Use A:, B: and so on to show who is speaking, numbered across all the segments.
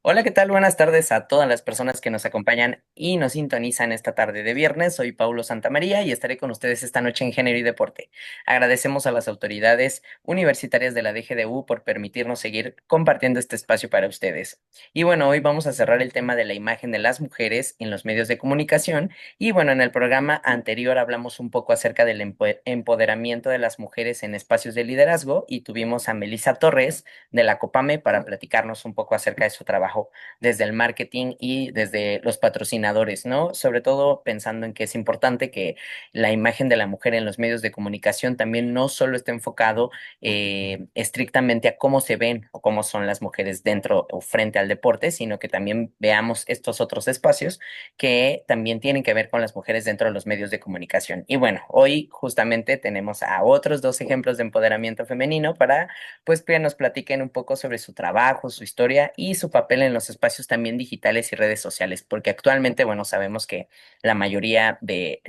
A: Hola, ¿qué tal? Buenas tardes a todas las personas que nos acompañan y nos sintonizan esta tarde de viernes. Soy Paulo Santamaría y estaré con ustedes esta noche en Género y Deporte. Agradecemos a las autoridades universitarias de la DGDU por permitirnos seguir compartiendo este espacio para ustedes. Y bueno, hoy vamos a cerrar el tema de la imagen de las mujeres en los medios de comunicación. Y bueno, en el programa anterior hablamos un poco acerca del empoderamiento de las mujeres en espacios de liderazgo y tuvimos a Melissa Torres de la Copame para platicarnos un poco acerca de su trabajo desde el marketing y desde los patrocinadores, ¿no? Sobre todo pensando en que es importante que la imagen de la mujer en los medios de comunicación también no solo esté enfocado estrictamente a cómo se ven o cómo son las mujeres dentro o frente al deporte, sino que también veamos estos otros espacios que también tienen que ver con las mujeres dentro de los medios de comunicación. Y bueno, hoy justamente tenemos a otros dos ejemplos de empoderamiento femenino para pues que nos platiquen un poco sobre su trabajo, su historia y su papel en los espacios también digitales y redes sociales, porque actualmente, bueno, sabemos que la mayoría de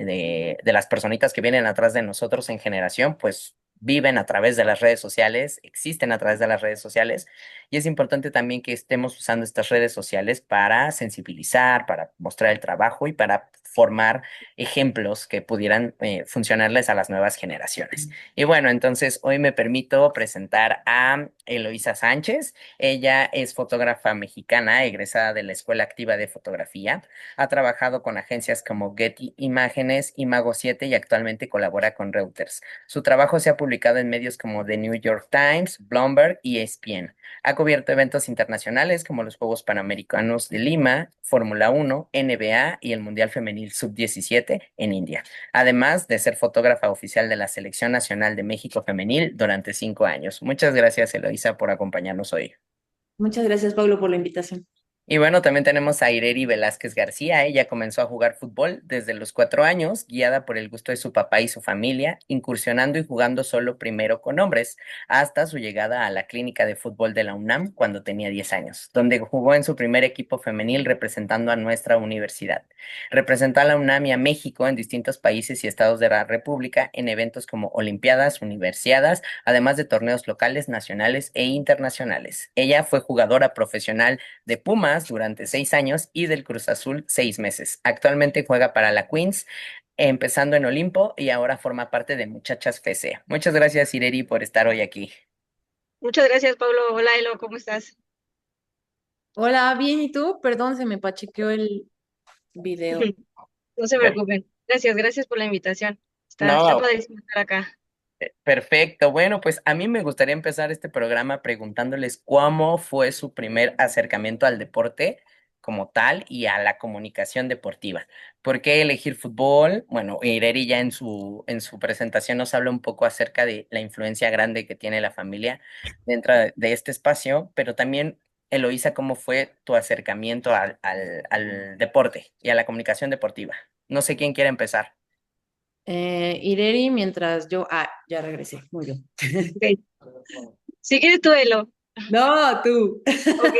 A: las personitas que vienen atrás de nosotros en generación, pues viven a través de las redes sociales, existen a través de las redes sociales, y es importante también que estemos usando estas redes sociales para sensibilizar, para mostrar el trabajo y para formar ejemplos que pudieran funcionarles a las nuevas generaciones. Y bueno, entonces hoy me permito presentar a Eloísa Sánchez. Ella es fotógrafa mexicana, egresada de la Escuela Activa de Fotografía. Ha trabajado con agencias como Getty Imágenes, Imago 7 y actualmente colabora con Reuters. Su trabajo se ha publicado en medios como The New York Times, Bloomberg y ESPN. Ha cubierto eventos internacionales como los Juegos Panamericanos de Lima, Fórmula 1, NBA y el Mundial Femenil Sub-17 en India, además de ser fotógrafa oficial de la Selección Nacional de México Femenil durante 5 años. Muchas gracias, Eloísa, por acompañarnos hoy.
B: Muchas gracias, Pablo, por la invitación.
A: Y bueno, también tenemos a Ireri Velázquez García. Ella comenzó a jugar fútbol desde los 4 años, guiada por el gusto de su papá y su familia, incursionando y jugando solo primero con hombres, hasta su llegada a la clínica de fútbol de la UNAM cuando tenía 10 años, donde jugó en su primer equipo femenil representando a nuestra universidad. Representó a la UNAM y a México en distintos países y estados de la República en eventos como Olimpiadas, Universiadas, además de torneos locales, nacionales e internacionales. Ella fue jugadora profesional de Pumas durante 6 años y del Cruz Azul 6 meses. Actualmente juega para la Queens, empezando en Olimpo y ahora forma parte de Muchachas FC. Muchas gracias, Ireri, por estar hoy aquí.
C: Muchas gracias, Pablo. Hola, Elo, ¿cómo estás?
B: Hola, bien, ¿y tú? Perdón, se me pachequeó el video.
C: No se
A: Per-
C: preocupen. Gracias por la invitación. Está
A: No,
C: padrísimo estar acá.
A: perfecto. Bueno, pues a mí me gustaría empezar este programa preguntándoles cómo fue su primer acercamiento al deporte como tal y a la comunicación deportiva. ¿Por qué elegir fútbol? Bueno, Ireri ya en su presentación nos habla un poco acerca de la influencia grande que tiene la familia dentro de este espacio, pero también, Eloísa, ¿cómo fue tu acercamiento al deporte y a la comunicación deportiva? No sé quién quiere empezar.
B: Ireri, mientras yo... Ah, ya regresé, muy bien.
C: Ok. Si quieres tú, Elo.
B: No, tú.
C: Ok.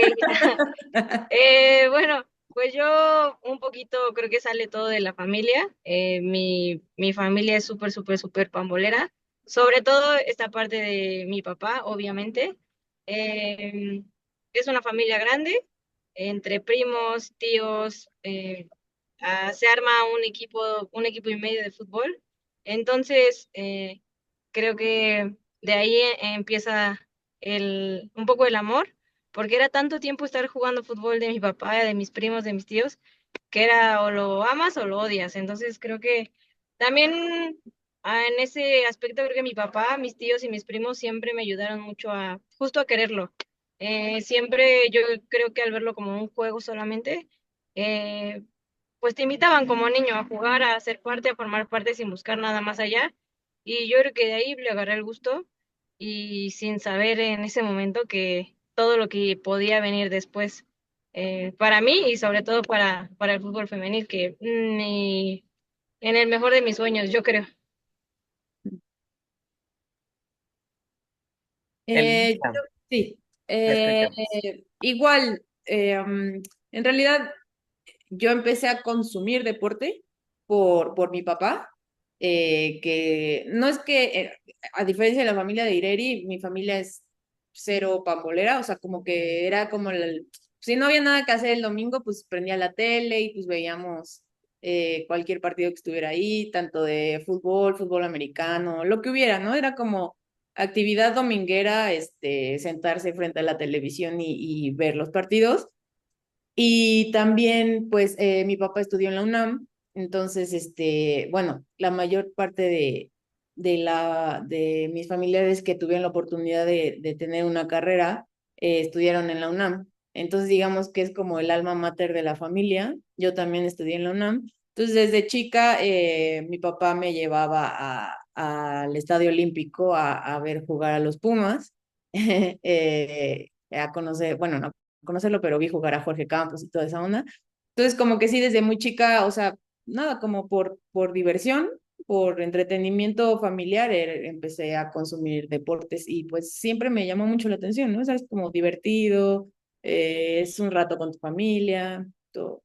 C: Bueno, pues yo un poquito creo que sale todo de la familia. Mi familia es súper pambolera. Sobre todo esta parte de mi papá, obviamente. Eh, es una familia grande, entre primos, tíos. Se arma un equipo y medio de fútbol. Entonces, creo que de ahí empieza un poco el amor, porque era tanto tiempo estar jugando fútbol de mi papá, de mis primos, de mis tíos, que era o lo amas o lo odias. Entonces, creo que también en ese aspecto, creo que mi papá, mis tíos y mis primos siempre me ayudaron mucho a justo a quererlo. Siempre yo creo que al verlo como un juego solamente, eh, pues te invitaban como niño a jugar, a ser parte, a formar parte sin buscar nada más allá. Y yo creo que de ahí le agarré el gusto y sin saber en ese momento que todo lo que podía venir después para mí y sobre todo para el fútbol femenil, que ni en el mejor de mis sueños, yo creo.
A: Eloísa,
B: Sí,
A: te
B: eh,
A: escuchamos.
B: igual, en realidad yo empecé a consumir deporte por mi papá, que no es que, a diferencia de la familia de Ireri, mi familia es cero pambolera, o sea, como que era como si no había nada que hacer el domingo, pues prendía la tele y pues veíamos cualquier partido que estuviera ahí, tanto de fútbol, fútbol americano, lo que hubiera, ¿no? Era como actividad dominguera, sentarse frente a la televisión y ver los partidos. Y también, pues, mi papá estudió en la UNAM, entonces, bueno, la mayor parte de mis familiares que tuvieron la oportunidad de tener una carrera, estudiaron en la UNAM. Entonces, digamos que es como el alma mater de la familia. Yo también estudié en la UNAM. Entonces, desde chica, mi papá me llevaba al Estadio Olímpico a ver jugar a los Pumas, a conocer, bueno, no conocerlo, pero vi jugar a Jorge Campos y toda esa onda. Entonces, como que sí, desde muy chica, o sea, nada, como por diversión, por entretenimiento familiar, empecé a consumir deportes y pues siempre me llamó mucho la atención, ¿no? O sea, es como divertido, es un rato con tu familia, todo.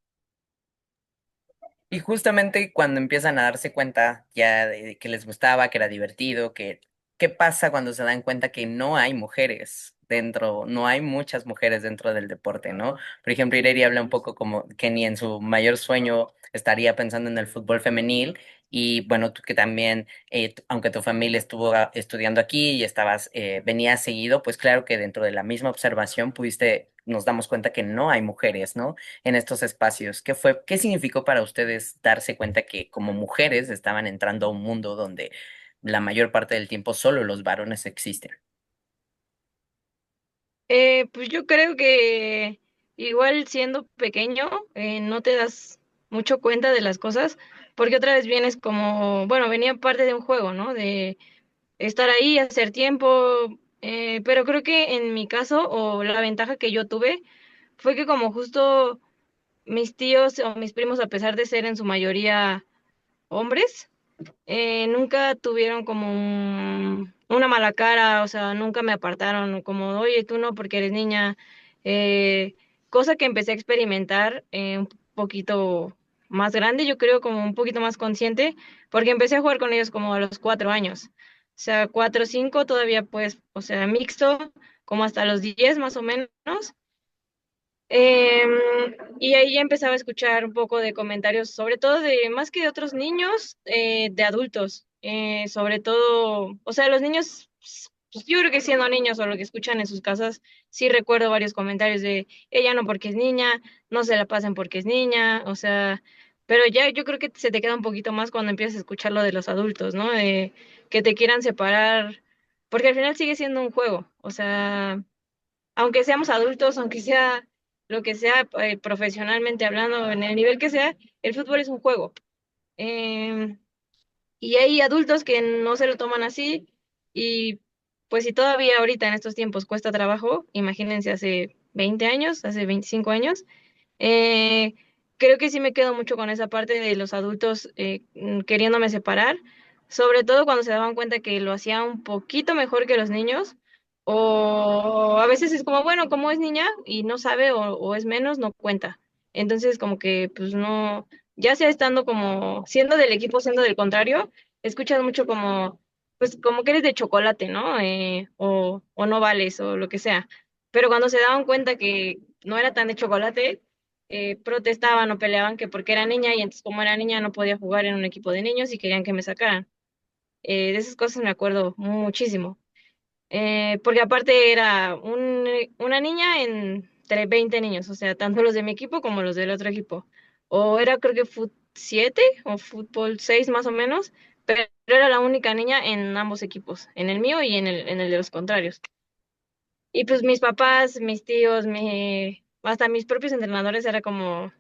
A: Y justamente cuando empiezan a darse cuenta ya de que les gustaba, que era divertido, que qué pasa cuando se dan cuenta que no hay mujeres dentro, no hay muchas mujeres dentro del deporte, ¿no? Por ejemplo, Ireri habla un poco como que ni en su mayor sueño estaría pensando en el fútbol femenil. Y bueno, tú que también, aunque tu familia estuvo estudiando aquí y venías seguido, pues claro que dentro de la misma observación nos damos cuenta que no hay mujeres, ¿no? En estos espacios. ¿Qué significó para ustedes darse cuenta que como mujeres estaban entrando a un mundo donde la mayor parte del tiempo solo los varones existen?
C: Pues yo creo que igual siendo pequeño, no te das mucho cuenta de las cosas, porque otra vez vienes como, bueno, venía parte de un juego, ¿no? De estar ahí, hacer tiempo, pero creo que en mi caso, o la ventaja que yo tuve, fue que como justo mis tíos o mis primos, a pesar de ser en su mayoría hombres, nunca tuvieron como una mala cara, o sea, nunca me apartaron como, oye, tú no porque eres niña, eh, cosa que empecé a experimentar un poquito más grande, yo creo como un poquito más consciente, porque empecé a jugar con ellos como a los 4 años, o sea, 4 o 5 todavía pues, o sea, mixto, como hasta los 10 más o menos. Em, y ahí ya empezaba a escuchar un poco de comentarios, sobre todo de más que de otros niños, de adultos, sobre todo, o sea, los niños, pues, yo creo que siendo niños o lo que escuchan en sus casas, sí recuerdo varios comentarios de ella no porque es niña, no se la pasen porque es niña, o sea, pero ya yo creo que se te queda un poquito más cuando empiezas a escuchar lo de los adultos, ¿no? Que te quieran separar, porque al final sigue siendo un juego, o sea aunque seamos adultos, aunque sea lo que sea, profesionalmente hablando, en el nivel que sea, el fútbol es un juego. Em, y hay adultos que no se lo toman así y pues si todavía ahorita en estos tiempos cuesta trabajo, imagínense hace 20 años, hace 25 años, eh, creo que sí me quedo mucho con esa parte de los adultos queriéndome separar, sobre todo cuando se daban cuenta que lo hacía un poquito mejor que los niños, o a veces es como, bueno, como es niña y no sabe o es menos, no cuenta. Entonces como que pues no, ya sea estando como, siendo del equipo, siendo del contrario, escuchas mucho como, pues como que eres de chocolate, ¿no? O no vales o lo que sea. Pero cuando se daban cuenta que no era tan de chocolate, protestaban o peleaban que porque era niña y entonces como era niña no podía jugar en un equipo de niños y querían que me sacaran. De esas cosas me acuerdo muchísimo. Porque aparte era una niña entre 20 niños, o sea, tanto los de mi equipo como los del otro equipo. O era creo que fut 7 o fútbol 6 más o menos, pero era la única niña en ambos equipos, en el mío y en el de los contrarios. Y pues mis papás, mis tíos, hasta mis propios entrenadores era como,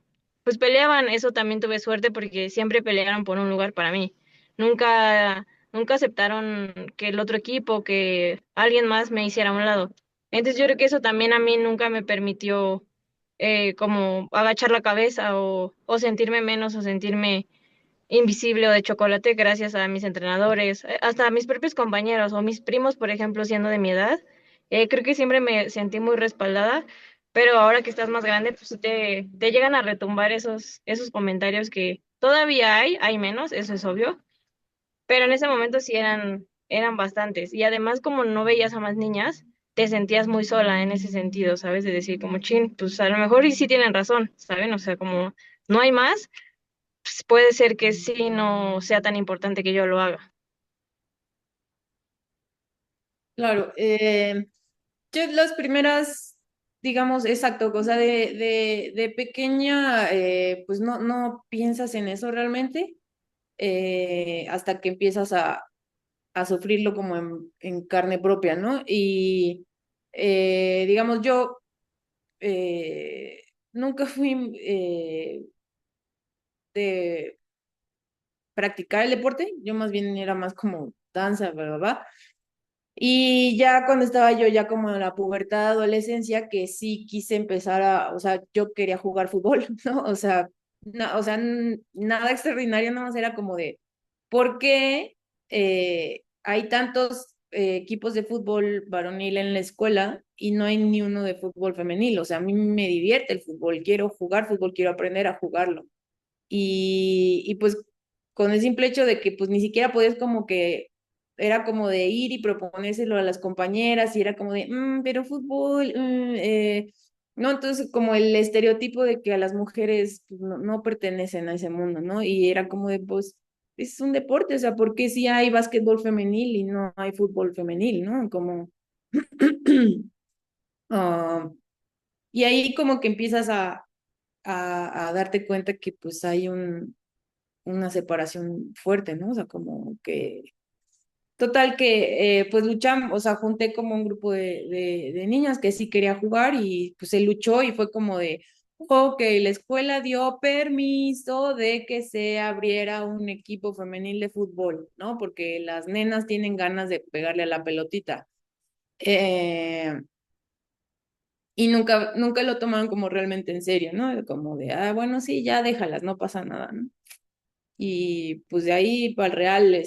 C: pues peleaban, eso también tuve suerte porque siempre pelearon por un lugar para mí. Nunca aceptaron que el otro equipo, que alguien más me hiciera a un lado. Entonces yo creo que eso también a mí nunca me permitió como agachar la cabeza o sentirme menos o sentirme invisible o de chocolate gracias a mis entrenadores, hasta a mis propios compañeros o mis primos, por ejemplo, siendo de mi edad. Creo que siempre me sentí muy respaldada, pero ahora que estás más grande, pues te llegan a retumbar esos comentarios que todavía hay menos, eso es obvio, pero en ese momento sí eran bastantes. Y además, como no veías a más niñas, te sentías muy sola en ese sentido, ¿sabes? De decir como, chin, pues a lo mejor y sí tienen razón, ¿saben? O sea, como no hay más, pues puede ser que sí no sea tan importante que yo lo haga.
B: Claro, yo las primeras, digamos, exacto, cosa de pequeña, pues no piensas en eso realmente, hasta que empiezas a sufrirlo como en carne propia, ¿no? Y, digamos, yo nunca fui de practicar el deporte, yo más bien era más como danza, ¿verdad? Y ya cuando estaba yo ya como en la pubertad, adolescencia, que sí quise empezar o sea, yo quería jugar fútbol, ¿no? O sea, o sea, nada extraordinario, nada más era como de, ¿por qué hay tantos equipos de fútbol varonil en la escuela y no hay ni uno de fútbol femenil? O sea, a mí me divierte el fútbol, quiero jugar fútbol, quiero aprender a jugarlo. Y pues con el simple hecho de que pues ni siquiera podías como que era como de ir y proponérselo a las compañeras y era como de, pero fútbol, no, entonces como el estereotipo de que a las mujeres pues, no pertenecen a ese mundo, ¿no? Y era como de, pues, es un deporte, o sea, ¿por qué si hay básquetbol femenil y no hay fútbol femenil, ¿no? Como, ah, y ahí como que empiezas a darte cuenta que pues hay una separación fuerte, ¿no? O sea, como que, total que, pues luchamos, o sea, junté como un grupo de niñas que sí quería jugar y pues se luchó y fue como de, ok, la escuela dio permiso de que se abriera un equipo femenil de fútbol, ¿no? Porque las nenas tienen ganas de pegarle a la pelotita. Y nunca lo tomaron como realmente en serio, ¿no? Como de, bueno, sí, ya déjalas, no pasa nada, ¿no? Y pues de ahí para el Real,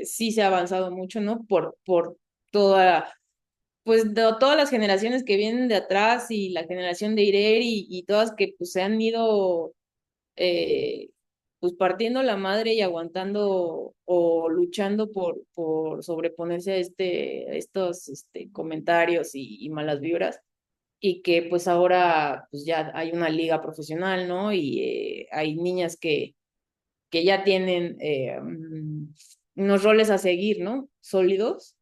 B: sí se ha avanzado mucho, ¿no? Por toda, pues de todas las generaciones que vienen de atrás y la generación de Irer y todas que pues se han ido eh, pues partiendo la madre y aguantando o luchando por sobreponerse a estos comentarios y malas vibras. Y que pues ahora pues ya hay una liga profesional, ¿no? Y hay niñas que ya tienen unos roles a seguir, ¿no? Sólidos,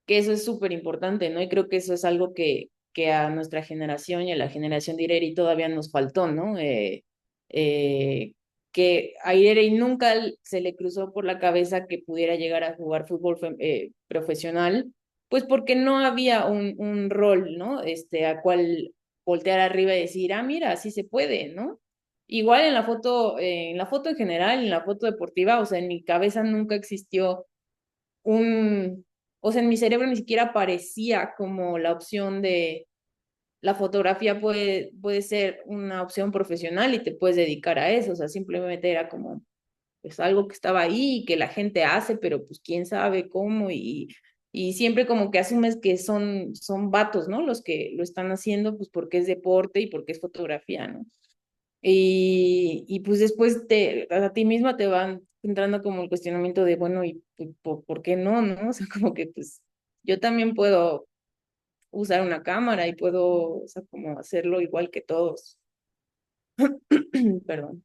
B: que eso es súper importante, ¿no? Y creo que eso es algo que a nuestra generación y a la generación de Ireri todavía nos faltó, ¿no? Eh, que a Ireri nunca se le cruzó por la cabeza que pudiera llegar a jugar fútbol profesional, pues porque no había un rol, ¿no? A cual voltear arriba y decir, mira, así se puede, ¿no? Igual en la foto en general, en la foto deportiva, o sea, en mi cabeza nunca existió un, o sea, en mi cerebro ni siquiera aparecía como la opción de la fotografía puede ser una opción profesional y te puedes dedicar a eso, o sea, simplemente era como pues algo que estaba ahí y que la gente hace, pero pues quién sabe cómo y siempre como que asumes que son vatos, ¿no? Los que lo están haciendo pues porque es deporte y porque es fotografía, ¿no? Y pues después a ti misma te van entrando como el cuestionamiento de, bueno, ¿y por qué no, no? O sea, como que pues yo también puedo usar una cámara y puedo, o sea, como hacerlo igual que todos. Perdón.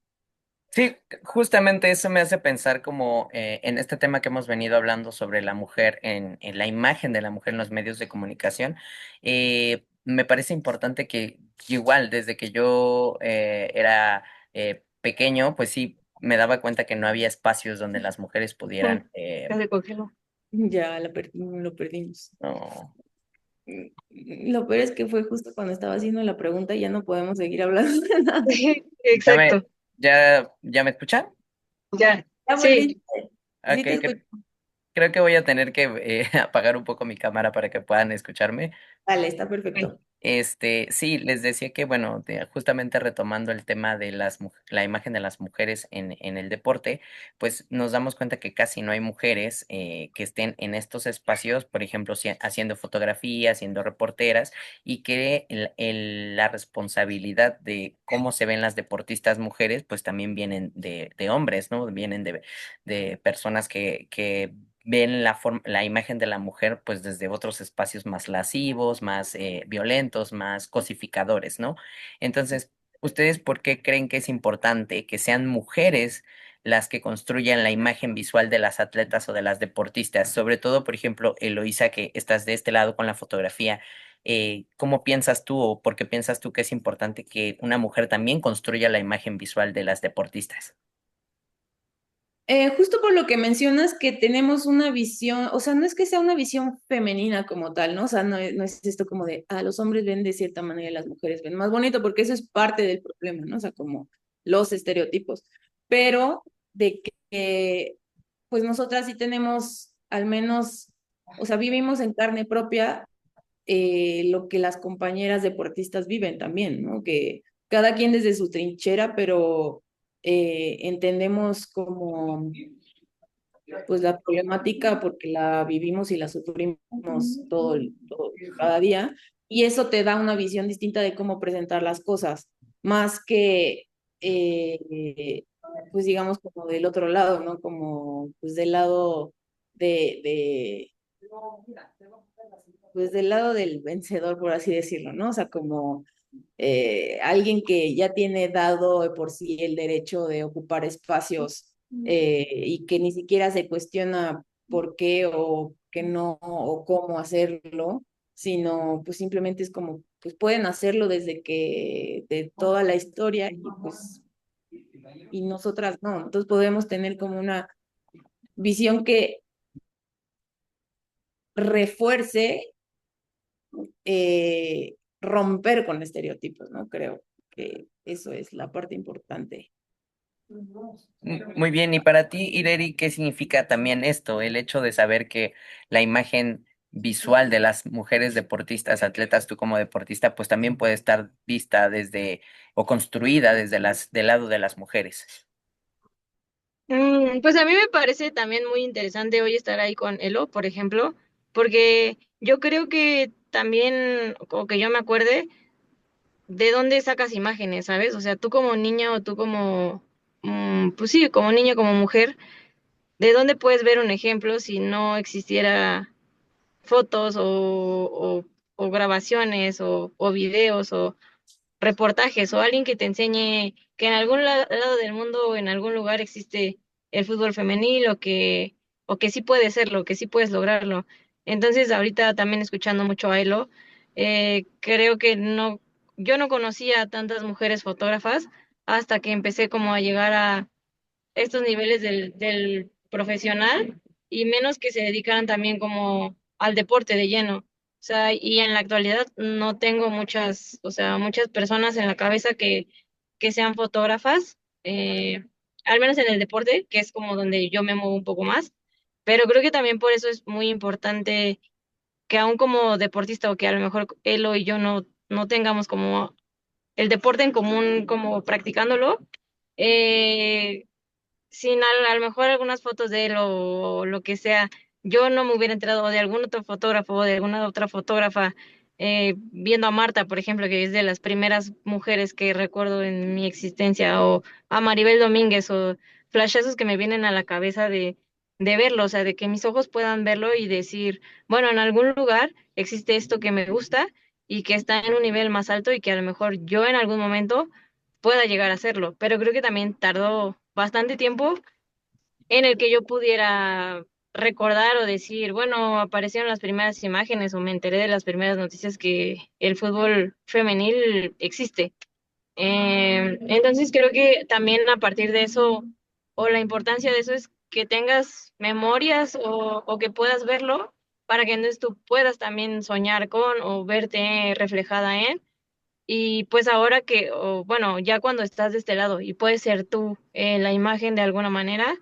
A: Sí, justamente eso me hace pensar como en este tema que hemos venido hablando sobre la mujer en la imagen de la mujer en los medios de comunicación. Me parece importante que igual desde que yo era pequeño, pues sí, me daba cuenta que no había espacios donde las mujeres pudieran,
C: Ya se congeló.
B: Ya lo perdimos.
A: no.
B: Lo peor es que fue justo cuando estaba haciendo la pregunta y ya no podemos seguir hablando de nada.
A: ¿Ya me,
C: Exacto,
A: ya me escuchan?
C: ya,
B: Ya
C: sí,
B: volví, sí
A: Ok,
B: te escucho.
A: creo que voy a tener que apagar un poco mi cámara para que puedan escucharme.
B: Dale, está
C: ok.
B: perfecto.
A: Sí, les decía que, bueno, justamente retomando el tema de la imagen de las mujeres en el deporte, pues nos damos cuenta que casi no hay mujeres que estén en estos espacios, por ejemplo, haciendo fotografías, siendo reporteras, y que la responsabilidad de cómo se ven las deportistas mujeres, pues también vienen de hombres, ¿no? Vienen de personas que ven la imagen de la mujer pues desde otros espacios más lascivos, más violentos, más cosificadores, ¿no? Entonces, ¿ustedes por qué creen que es importante que sean mujeres las que construyan la imagen visual de las atletas o de las deportistas? Sobre todo, por ejemplo, Eloísa, que estás de este lado con la fotografía. ¿Cómo piensas tú o por qué piensas tú que es importante que una mujer también construya la imagen visual de las deportistas?
B: Justo por lo que mencionas que tenemos una visión, o sea, no es que sea una visión femenina como tal, ¿no? O sea, no es esto como de, los hombres ven de cierta manera y las mujeres ven más bonito, porque eso es parte del problema, ¿no? O sea, como los estereotipos. Pero de que, pues nosotras sí tenemos al menos, o sea, vivimos en carne propia lo que las compañeras deportistas viven también, ¿no? Que cada quien desde su trinchera, pero entendemos como pues la problemática porque la vivimos y la sufrimos cada día, y eso te da una visión distinta de cómo presentar las cosas, más que, pues digamos, como del otro lado, ¿no? Como, pues del lado de pues del lado del vencedor, por así decirlo, ¿no? O sea, como alguien que ya tiene dado de por sí el derecho de ocupar espacios y que ni siquiera se cuestiona por qué o qué no o cómo hacerlo, sino pues simplemente es como, pues pueden hacerlo desde que de toda la historia y pues y nosotras no. Entonces podemos tener como una visión que refuerce romper con estereotipos, ¿no? Creo que eso es la parte importante.
A: Muy bien, y para ti, Ireri, ¿qué significa también esto? El hecho de saber que la imagen visual de las mujeres deportistas, atletas, tú como deportista, pues también puede estar vista desde o construida desde del lado de las mujeres.
C: Pues a mí me parece también muy interesante hoy estar ahí con Elo, por ejemplo, porque yo creo que también, o que yo me acuerde, de dónde sacas imágenes, ¿sabes? O sea, tú como niña o tú como, pues sí, como niña, como mujer, ¿de dónde puedes ver un ejemplo si no existiera fotos o grabaciones o videos o reportajes o alguien que te enseñe que en algún lado del mundo o en algún lugar existe el fútbol femenil o que sí puede serlo, que sí puedes lograrlo? Entonces, ahorita también escuchando mucho a Elo, creo que no, yo no conocía a tantas mujeres fotógrafas hasta que empecé como a llegar a estos niveles del profesional y menos que se dedicaran también como al deporte de lleno. O sea, y en la actualidad no tengo muchas, o sea, muchas personas en la cabeza que sean fotógrafas, al menos en el deporte, que es como donde yo me muevo un poco más. Pero creo que también por eso es muy importante que aún como deportista o que a lo mejor Elo y yo no tengamos como el deporte en común como practicándolo, eh, sin a lo mejor algunas fotos de él o lo que sea, yo no me hubiera enterado de algún otro fotógrafo o de alguna otra fotógrafa, viendo a Marta, por ejemplo, que es de las primeras mujeres que recuerdo en mi existencia, o a Maribel Domínguez, o flashazos que me vienen a la cabeza de verlo, o sea, de que mis ojos puedan verlo y decir, bueno, en algún lugar existe esto que me gusta y que está en un nivel más alto y que a lo mejor yo en algún momento pueda llegar a hacerlo, pero creo que también tardó bastante tiempo en el que yo pudiera recordar o decir, bueno, aparecieron las primeras imágenes o me enteré de las primeras noticias que el fútbol femenil existe. Entonces creo que también a partir de eso, o la importancia de eso es que tengas memorias o que puedas verlo para que entonces tú puedas también soñar con o verte reflejada en. Y pues ahora que, o bueno, ya cuando estás de este lado y puedes ser tú la imagen de alguna manera,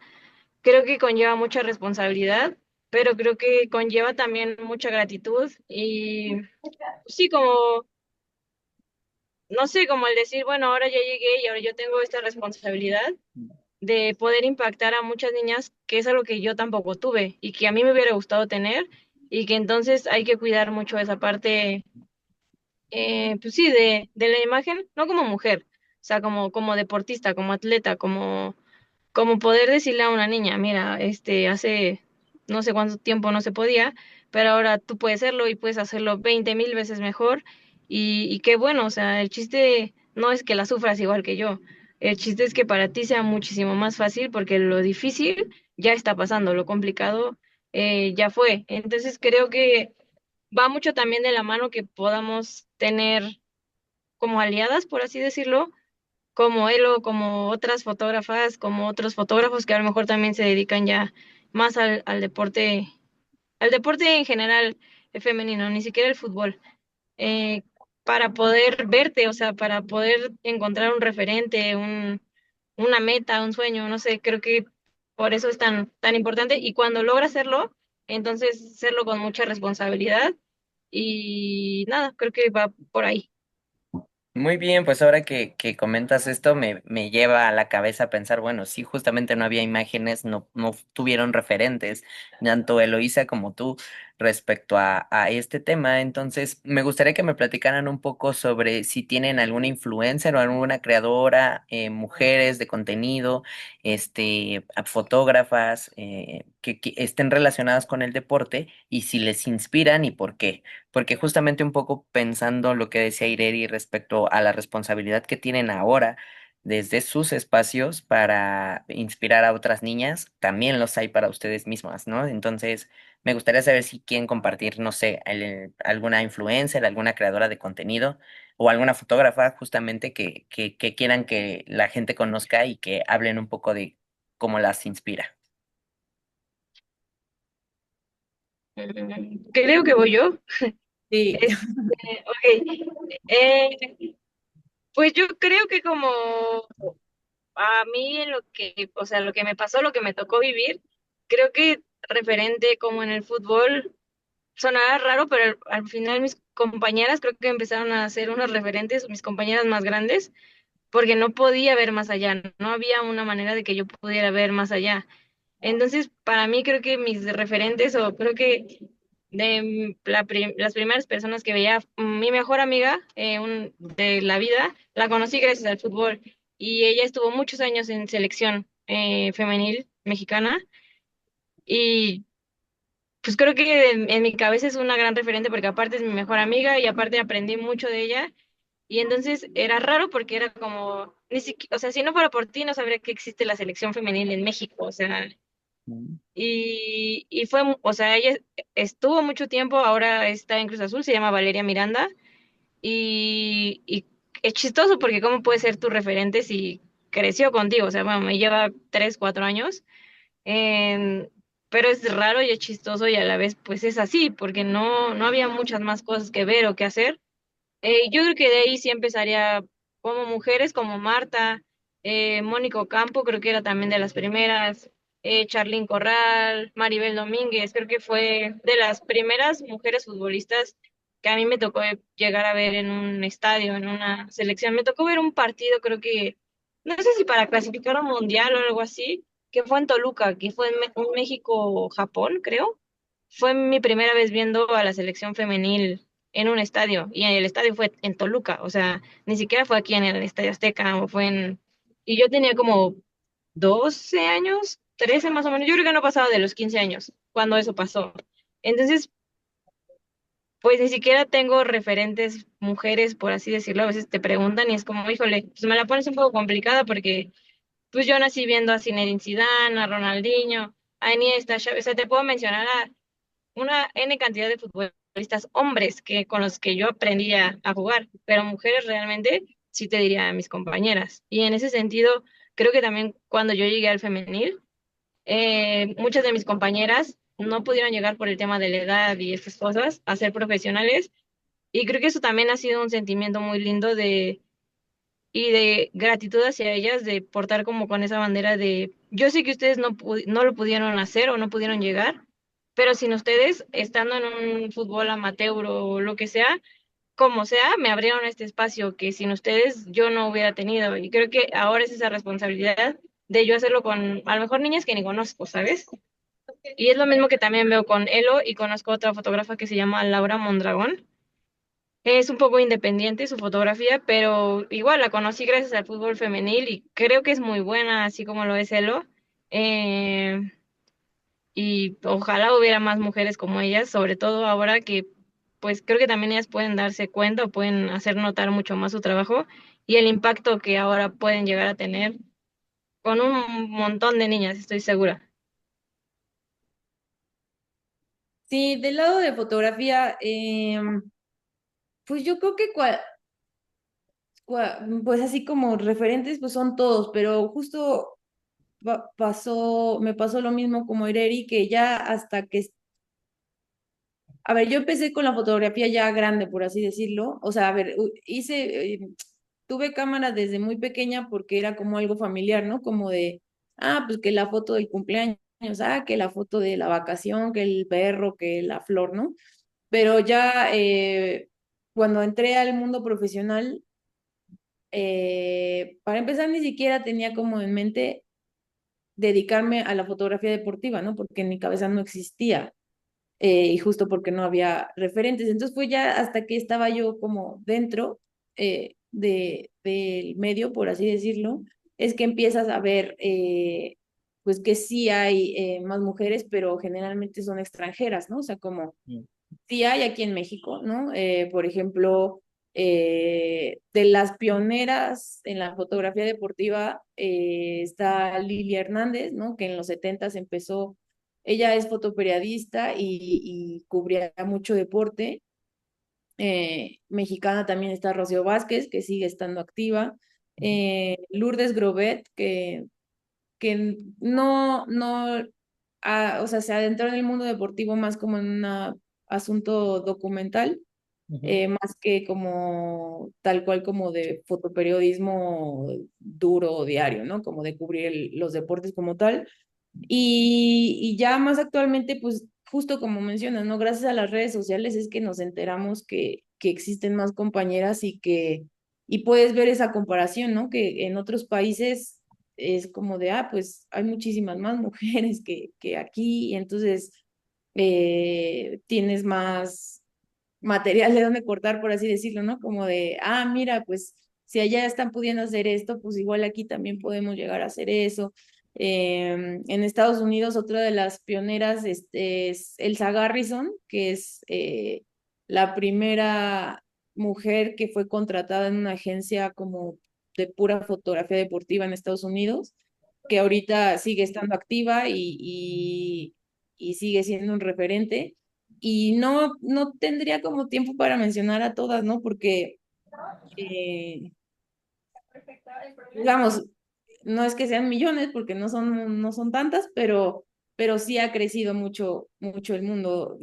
C: creo que conlleva mucha responsabilidad, pero creo que conlleva también mucha gratitud y sí, como, no sé, como el decir, bueno, ahora ya llegué y ahora yo tengo esta responsabilidad de poder impactar a muchas niñas, que es algo que yo tampoco tuve y que a mí me hubiera gustado tener y que entonces hay que cuidar mucho esa parte, pues sí, de la imagen, no como mujer, o sea, como deportista, como atleta, como poder decirle a una niña, mira, hace no sé cuánto tiempo no se podía, pero ahora tú puedes hacerlo y puedes hacerlo 20,000 veces mejor y qué bueno, o sea, el chiste no es que la sufras igual que yo, el chiste es que para ti sea muchísimo más fácil porque lo difícil ya está pasando, lo complicado ya fue. Entonces creo que va mucho también de la mano que podamos tener como aliadas, por así decirlo, como Elo, como otras fotógrafas, como otros fotógrafos que a lo mejor también se dedican ya más al deporte en general femenino, ni siquiera el fútbol, eh, para poder verte, o sea, para poder encontrar un referente, una meta, un sueño, no sé, creo que por eso es tan importante y cuando logra hacerlo, entonces hacerlo con mucha responsabilidad y nada, creo que va por ahí.
A: Muy bien, pues ahora que comentas esto me lleva a la cabeza a pensar, bueno, sí, justamente no había imágenes, no tuvieron referentes, tanto Eloísa como tú, respecto a este tema. Entonces, me gustaría que me platicaran un poco sobre si tienen alguna influencer o alguna creadora, mujeres de contenido, fotógrafas, que estén relacionadas con el deporte y si les inspiran y por qué. Porque justamente un poco pensando lo que decía Ireri respecto a la responsabilidad que tienen ahora desde sus espacios para inspirar a otras niñas, también los hay para ustedes mismas, ¿no? Entonces, me gustaría saber si quieren compartir, no sé, alguna influencer, alguna creadora de contenido o alguna fotógrafa justamente que quieran que la gente conozca y que hablen un poco de cómo las inspira.
C: Creo que voy yo.
B: Sí.
C: Este, ok. Pues yo creo que como a mí en lo que, o sea, lo que me pasó, lo que me tocó vivir, creo que referente como en el fútbol, sonará raro, pero al final mis compañeras creo que empezaron a ser unos referentes, mis compañeras más grandes, porque no podía ver más allá, no había una manera de que yo pudiera ver más allá. Entonces, para mí creo que mis referentes, o creo que las primeras personas que veía, mi mejor amiga de la vida, la conocí gracias al fútbol y ella estuvo muchos años en selección femenil mexicana y pues creo que en mi cabeza es una gran referente porque aparte es mi mejor amiga y aparte aprendí mucho de ella y entonces era raro porque era como, ni siquiera, o sea, si no fuera por ti no sabría que existe la selección femenil en México, o sea,
A: Mm.
C: y fue, o sea, ella estuvo mucho tiempo, ahora está en Cruz Azul, se llama Valeria Miranda, y es chistoso porque cómo puede ser tu referente si creció contigo, o sea, bueno, me lleva 3, 4 años, em, pero es raro y es chistoso y a la vez pues es así, porque no había muchas más cosas que ver o que hacer. Yo creo que de ahí sí empezaría como mujeres como Marta, Mónica Ocampo, creo que era también de las primeras, Charlín Corral, Maribel Domínguez, creo que fue de las primeras mujeres futbolistas que a mí me tocó llegar a ver en un estadio, en una selección. Me tocó ver un partido, creo que, no sé si para clasificar a un mundial o algo así, que fue en Toluca, que fue en un México-Japón, creo. Fue mi primera vez viendo a la selección femenil en un estadio y el estadio fue en Toluca, o sea, ni siquiera fue aquí en el Estadio Azteca o fue en... Y yo tenía como 12 años, 13 más o menos, yo creo que no pasaba de los 15 años cuando eso pasó. Entonces, pues ni siquiera tengo referentes mujeres, por así decirlo, a veces te preguntan y es como, híjole, pues me la pones un poco complicada porque pues yo nací viendo a Zinedine Zidane, a Ronaldinho, a Iniesta, Xavi, o sea, te puedo mencionar a una N cantidad de futbolistas hombres con los que yo aprendí a jugar, pero mujeres realmente sí te diría a mis compañeras. Y en ese sentido, creo que también cuando yo llegué al femenil, muchas de mis compañeras no pudieron llegar por el tema de la edad y estas cosas a ser profesionales. Y creo que eso también ha sido un sentimiento muy lindo y de gratitud hacia ellas, de portar como con esa bandera de, yo sé que ustedes no lo pudieron hacer o no pudieron llegar, pero sin ustedes, estando en un fútbol amateur o lo que sea, como sea, me abrieron este espacio que sin ustedes yo no hubiera tenido. Y creo que ahora es esa responsabilidad de yo hacerlo con a lo mejor niñas que ni conozco, ¿sabes? Y es lo mismo que también veo con Elo y conozco otra fotógrafa que se llama Laura Mondragón. Es un poco independiente su fotografía, pero igual la conocí gracias al fútbol femenil y creo que es muy buena, así como lo es Elo. Eh, y ojalá hubiera más mujeres como ellas, sobre todo ahora que pues creo que también ellas pueden darse cuenta o pueden hacer notar mucho más su trabajo y el impacto que ahora pueden llegar a tener con un montón de niñas, estoy segura.
B: Sí, del lado de fotografía, pues yo creo que pues así como referentes, pues son todos, pero justo me pasó lo mismo como Ireri, que ya hasta que, a ver, yo empecé con la fotografía ya grande, por así decirlo, o sea, a ver, tuve cámara desde muy pequeña porque era como algo familiar, ¿no? Como de, pues que la foto del cumpleaños, que la foto de la vacación, que el perro, que la flor, ¿no? Pero ya cuando entré al mundo profesional, para empezar ni siquiera tenía como en mente dedicarme a la fotografía deportiva, ¿no? Porque en mi cabeza no existía y justo porque no había referentes. Entonces fue ya hasta que estaba yo como dentro del medio, por así decirlo, es que empiezas a ver pues que sí hay más mujeres, pero generalmente son extranjeras, ¿no? O sea, como
A: Mm.
B: sí hay aquí en México, ¿no? Por ejemplo, de las pioneras en la fotografía deportiva está Lilia Hernández, ¿no? Que en los 70 empezó, ella es fotoperiodista y cubría mucho deporte. Mexicana también está Rocío Vázquez, que sigue estando activa. Lourdes Grobet, que no, o sea, se adentró en el mundo deportivo más como en un asunto documental,
A: Ujú.
B: más que como tal cual como de fotoperiodismo duro o diario, ¿no? Como de cubrir los deportes como tal. Y ya más actualmente, pues justo como mencionas, ¿no? Gracias a las redes sociales es que nos enteramos que existen más compañeras y puedes ver esa comparación, ¿no? Que en otros países es como de, pues hay muchísimas más mujeres que aquí, y entonces tienes más material de donde cortar, por así decirlo, ¿no? Como de, mira, pues si allá están pudiendo hacer esto, pues igual aquí también podemos llegar a hacer eso. En Estados Unidos, otra de las pioneras es Elsa Garrison, que es la primera mujer que fue contratada en una agencia como de pura fotografía deportiva en Estados Unidos, que ahorita sigue estando activa y sigue siendo un referente. Y no tendría como tiempo para mencionar a todas, ¿no? Porque, eh, digamos, no es que sean millones, porque no son tantas, pero sí ha crecido mucho, mucho el mundo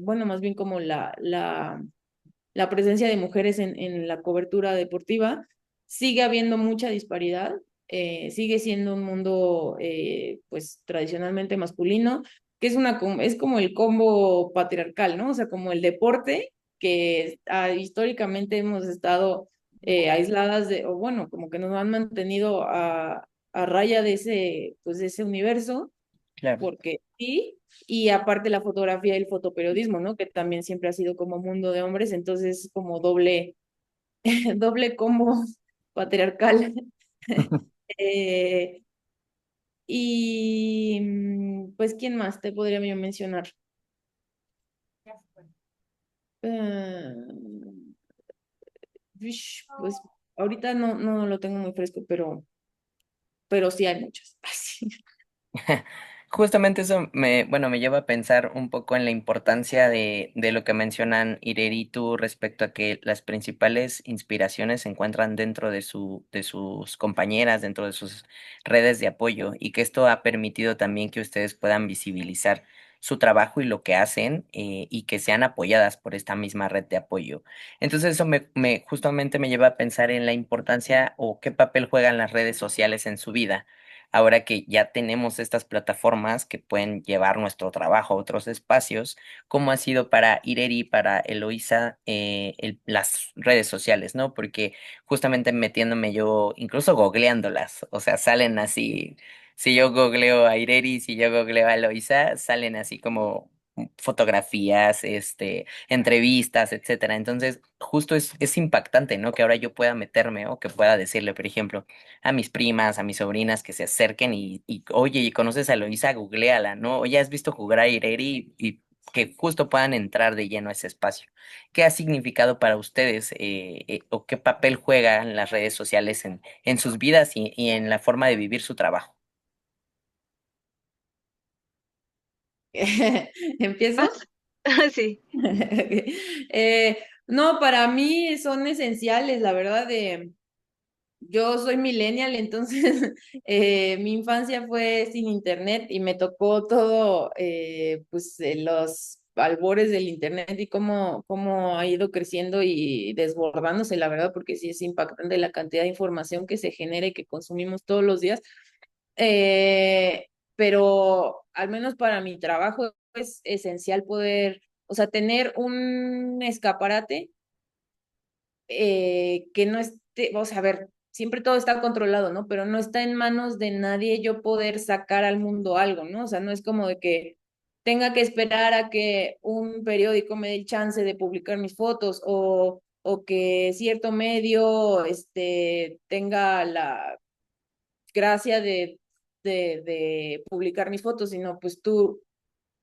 B: bueno, más bien como la presencia de mujeres en la cobertura deportiva. Sigue habiendo mucha disparidad, sigue siendo un mundo, pues, tradicionalmente masculino, que es como el combo patriarcal, ¿no? O sea, como el deporte, que históricamente hemos estado aisladas o bueno, como que nos han mantenido a raya pues, de ese universo,
A: Claro.
B: porque sí, y aparte la fotografía y el fotoperiodismo, ¿no? Que también siempre ha sido como mundo de hombres, entonces como doble, doble combo patriarcal. Eh, pues, ¿quién más te podría yo mencionar? Eh, pues ahorita no lo tengo muy fresco, pero sí hay muchas.
A: Justamente eso bueno, me lleva a pensar un poco en la importancia de lo que mencionan Ireri y tú respecto a que las principales inspiraciones se encuentran dentro de sus compañeras, dentro de sus redes de apoyo, y que esto ha permitido también que ustedes puedan visibilizar su trabajo y lo que hacen, y que sean apoyadas por esta misma red de apoyo. Entonces eso justamente me lleva a pensar en la importancia o qué papel juegan las redes sociales en su vida ahora que ya tenemos estas plataformas que pueden llevar nuestro trabajo a otros espacios. ¿Cómo ha sido para Ireri, para Eloisa, las redes sociales, ¿no? Porque justamente metiéndome yo, incluso googleándolas, o sea, salen así, si yo googleo a Ireri, si yo googleo a Eloisa, salen así como fotografías, entrevistas, etcétera. Entonces, justo es impactante, ¿no? Que ahora yo pueda meterme o que pueda decirle, por ejemplo, a mis primas, a mis sobrinas que se acerquen oye, ¿y conoces a Eloisa? Googleala, ¿no? Oye, ¿has visto jugar a Ireri? Y que justo puedan entrar de lleno a ese espacio. ¿Qué ha significado para ustedes o qué papel juegan las redes sociales en sus vidas y en la forma de vivir su trabajo?
B: ¿Empiezo?
C: Sí.
B: No, para mí son esenciales, la verdad. Yo soy millennial, entonces mi infancia fue sin internet y me tocó todo, pues los albores del internet y cómo ha ido creciendo y desbordándose, la verdad, porque sí es impactante la cantidad de información que se genera y que consumimos todos los días. Pero al menos para mi trabajo es esencial poder, o sea, tener un escaparate que no esté, o sea, a ver, siempre todo está controlado, ¿no? Pero no está en manos de nadie yo poder sacar al mundo algo, ¿no? O sea, no es como de que tenga que esperar a que un periódico me dé el chance de publicar mis fotos o que cierto medio tenga la gracia de publicar mis fotos, sino pues tú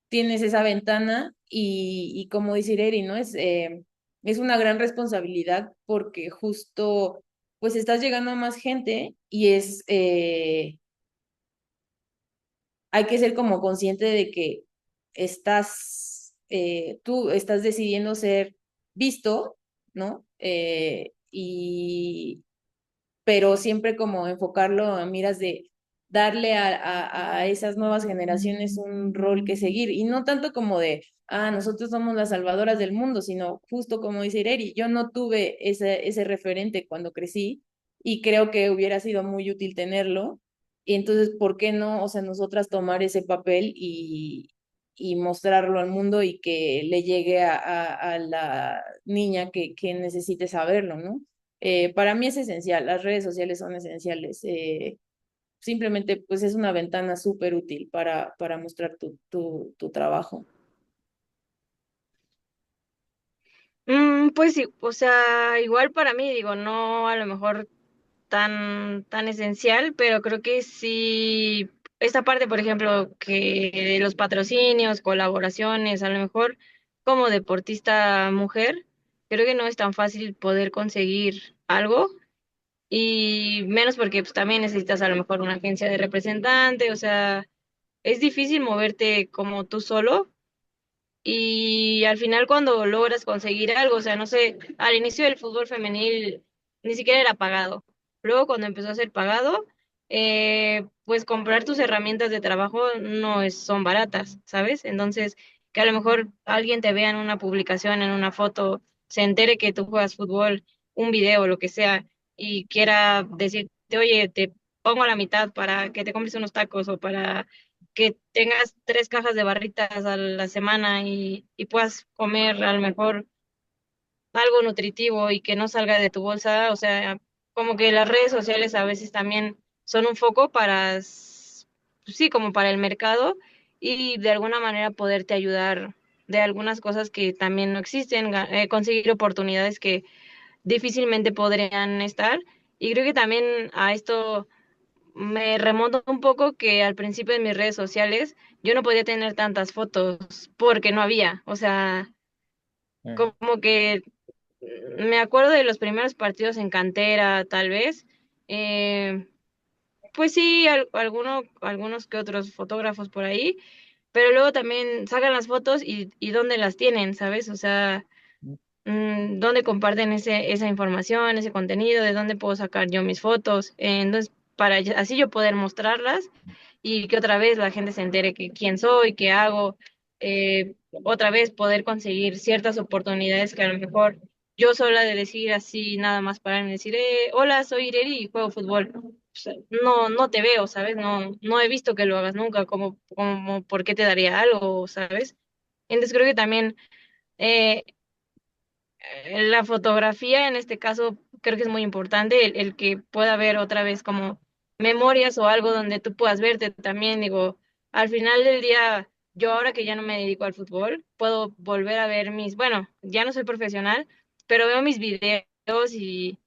B: tienes esa ventana y como dice Eri, ¿no? Es una gran responsabilidad porque justo pues estás llegando a más gente y hay que ser como consciente de que tú estás decidiendo ser visto, ¿no? Pero siempre como enfocarlo a miras de darle a esas nuevas generaciones un rol que seguir y no tanto como de, nosotros somos las salvadoras del mundo, sino justo como dice Ireri, yo no tuve ese referente cuando crecí y creo que hubiera sido muy útil tenerlo y entonces, ¿por qué no, o sea, nosotras tomar ese papel y mostrarlo al mundo y que le llegue a la niña que necesite saberlo, ¿no? Para mí es esencial, las redes sociales son esenciales. Simplemente, pues es una ventana súper útil para mostrar tu trabajo.
C: Pues sí, o sea, igual para mí, digo, no a lo mejor tan esencial, pero creo que sí, esta parte, por ejemplo, que de los patrocinios, colaboraciones, a lo mejor como deportista mujer, creo que no es tan fácil poder conseguir algo y menos porque pues, también necesitas a lo mejor una agencia de representante, o sea, es difícil moverte como tú solo y al final cuando logras conseguir algo, o sea, no sé, al inicio del fútbol femenil ni siquiera era pagado. Luego cuando empezó a ser pagado, pues comprar tus herramientas de trabajo son baratas, ¿sabes? Entonces, que a lo mejor alguien te vea en una publicación, en una foto, se entere que tú juegas fútbol, un video, lo que sea, y quiera decirte, oye, te pongo a la mitad para que te compres unos tacos o para que tengas 3 cajas de barritas a la semana y puedas comer a lo mejor algo nutritivo y que no salga de tu bolsa, o sea, como que las redes sociales a veces también son un foco pues sí, como para el mercado y de alguna manera poderte ayudar de algunas cosas que también no existen, conseguir oportunidades que difícilmente podrían estar. Y creo que también a esto me remonto un poco que al principio de mis redes sociales yo no podía tener tantas fotos porque no había, o sea,
A: Mm.
C: como que me acuerdo de los primeros partidos en cantera, tal vez, eh, pues sí, algunos que otros fotógrafos por ahí, pero luego también sacan las fotos y dónde las tienen, ¿sabes? O sea, dónde comparten esa información, ese contenido, de dónde puedo sacar yo mis fotos. Entonces, así yo poder mostrarlas y que otra vez la gente se entere que quién soy, qué hago, otra vez poder conseguir ciertas oportunidades que a lo mejor yo sola de decir así, nada más pararme y decir, hola, soy Ireri y juego fútbol. O sea, no te veo, ¿sabes? No he visto que lo hagas nunca, como, ¿por qué te daría algo, ¿sabes? Entonces creo que también eh, la fotografía en este caso creo que es muy importante, el que pueda haber otra vez como memorias o algo donde tú puedas verte también, digo, al final del día yo ahora que ya no me dedico al fútbol, puedo volver a ver bueno, ya no soy profesional, pero veo mis videos y